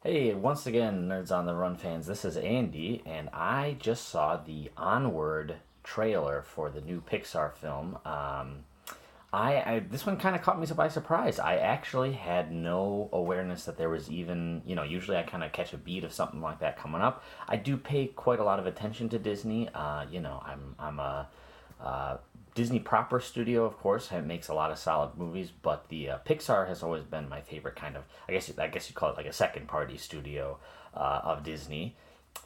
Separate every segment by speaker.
Speaker 1: Hey, once again, Nerds on the Run fans, this is Andy, and I just saw the Onward trailer for the new Pixar film. I this one kind of caught me by surprise. I actually had no awareness that there was even, usually I kind of catch a beat of something like that coming up. I do pay quite a lot of attention to Disney. I'm a Disney proper studio, of course, makes a lot of solid movies, but the Pixar has always been my favorite kind of. I guess you'd call it like a second party studio of Disney.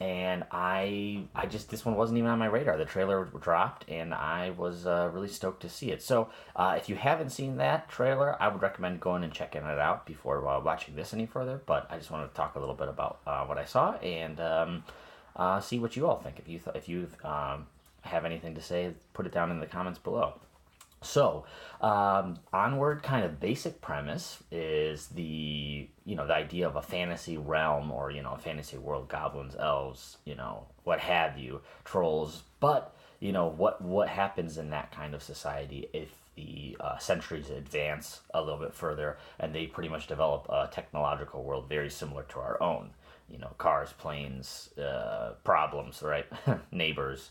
Speaker 1: And I just this one wasn't even on my radar. The trailer dropped, and I was really stoked to see it. So if you haven't seen that trailer, I would recommend going and checking it out before watching this any further. But I just want to talk a little bit about what I saw and see what you all think. If you have anything to say, put it down in the comments below. So, Onward kind of basic premise is the idea of a fantasy realm or, a fantasy world, goblins, elves, what have you, trolls. But, what happens in that kind of society if the centuries advance a little bit further and they pretty much develop a technological world very similar to our own? Cars, planes, problems, right? Neighbors.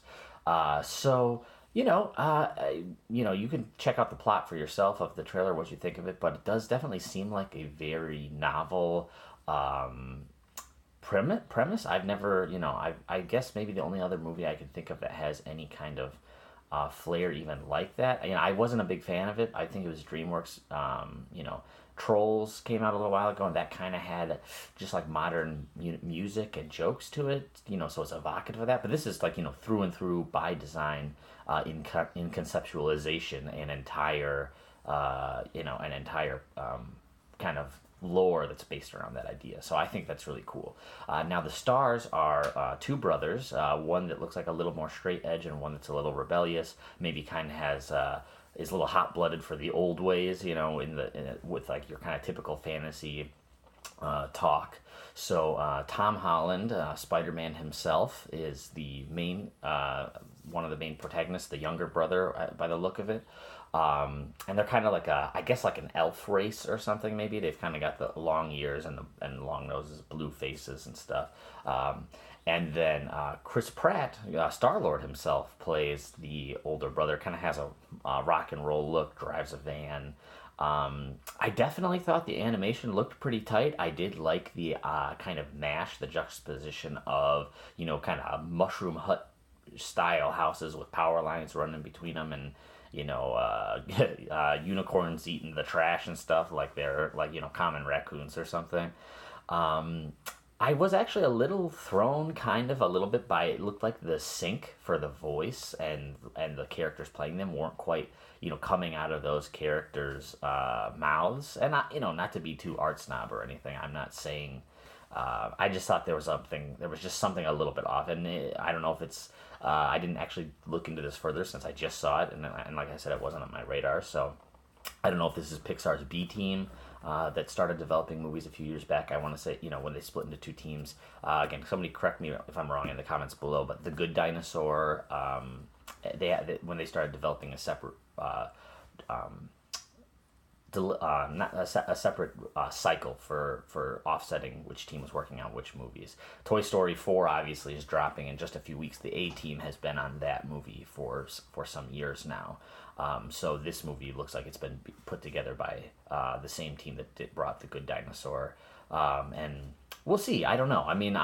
Speaker 1: So you can check out the plot for yourself of the trailer, what you think of it, but it does definitely seem like a very novel premise. I've never, I guess maybe the only other movie I can think of that has any kind of flair even like that. I wasn't a big fan of it. I think it was DreamWorks. Trolls came out a little while ago, and that kind of had just like modern music and jokes to it. So it's evocative of that. But this is like through and through by design, in conceptualization, an entire kind of lore that's based around that idea. So I think that's really cool. Now the stars are two brothers, one that looks like a little more straight edge and one that's a little rebellious. Maybe kind of has is a little hot blooded for the old ways, with like your kind of typical fantasy talk. So Tom Holland, Spider-Man himself, is the main one of the main protagonists, the younger brother by the look of it. And they're kind of like I guess like an elf race or something. Maybe they've kind of got the long ears and long noses, blue faces and stuff. And then Chris Pratt, Star-Lord himself, plays the older brother. Kind of has a rock and roll look, drives a van. I definitely thought the animation looked pretty tight. I did like the kind of mash, the juxtaposition of, kind of mushroom hut style houses with power lines running between them and, unicorns eating the trash and stuff like they're like, common raccoons or something. I was actually a little thrown, kind of a little bit by it looked like the sync for the voice and the characters playing them weren't quite coming out of those characters' mouths. And not to be too art snob or anything. I'm not saying. I just thought there was just something a little bit off, and I don't know if it's. I didn't actually look into this further since I just saw it, and like I said, it wasn't on my radar. So I don't know if this is Pixar's B team that started developing movies a few years back. I want to say, when they split into two teams. Again, somebody correct me if I'm wrong in the comments below, but the Good Dinosaur, when they started developing a separate, not a separate cycle for offsetting which team was working on which movies. Toy Story 4 obviously is dropping in just a few weeks. The A team has been on that movie for some years now. So this movie looks like it's been put together by the same team that brought the Good Dinosaur, and we'll see. I don't know. I mean,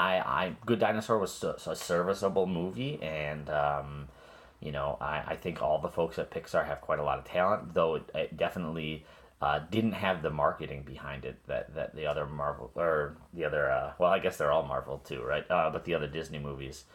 Speaker 1: Good Dinosaur was a serviceable movie, and I think all the folks at Pixar have quite a lot of talent, though it definitely didn't have the marketing behind it that the other Marvel or the other well, I guess they're all Marvel too, right? But the other Disney movies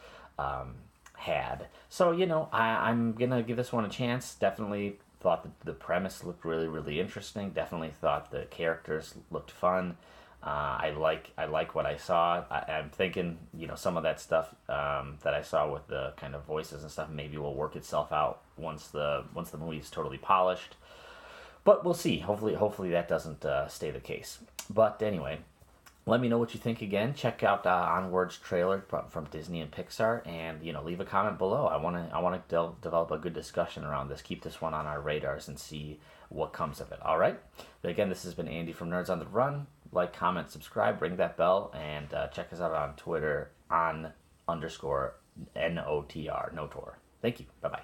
Speaker 1: had. So I'm gonna give this one a chance. Definitely thought the premise looked really, really interesting. Definitely thought the characters looked fun. I like what I saw. I'm thinking some of that stuff that I saw with the kind of voices and stuff maybe will work itself out once the movie's totally polished. But we'll see. Hopefully that doesn't stay the case. But anyway, let me know what you think again. Check out Onward's trailer from Disney and Pixar, and leave a comment below. I want to develop a good discussion around this. Keep this one on our radars and see what comes of it. All right. But again, this has been Andy from Nerds on the Run. like, comment, subscribe, ring that bell, and check us out on Twitter on _NOTR, Notor. Thank you. Bye bye.